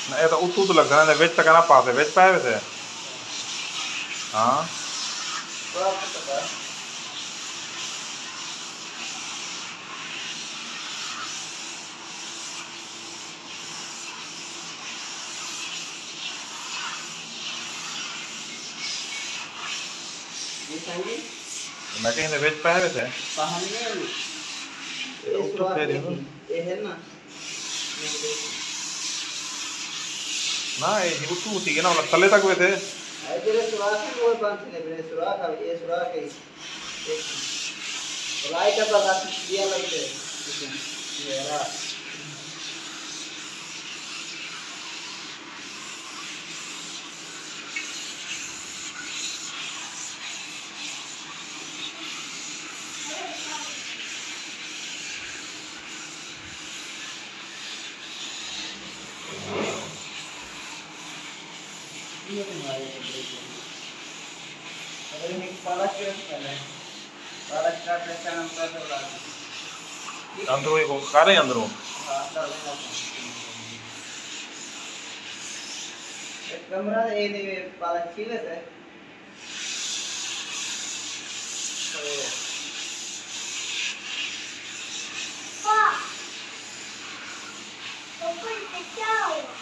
ना ये तो उतू तो लगना है वेज तक ना पास है वेज पाए वैसे। हाँ मैं कहीं वेज पाए वैसे उतू थे ये है ना ना ये उतू थी ना मतलब तले तक हुए थे। तेरे सुराख है वो कौन से मेरे सुराख है ये सुराख है एक लाइट का बात दिया लगते ये रहा ये तुम्हारे अगर एक पालक के पहले पालक का पैसा हम कर दो अंदरों को खा रहे हैं अंदरों। हां कर देना एक कमरा ये पालक छीले थे तो कोई क्या हुआ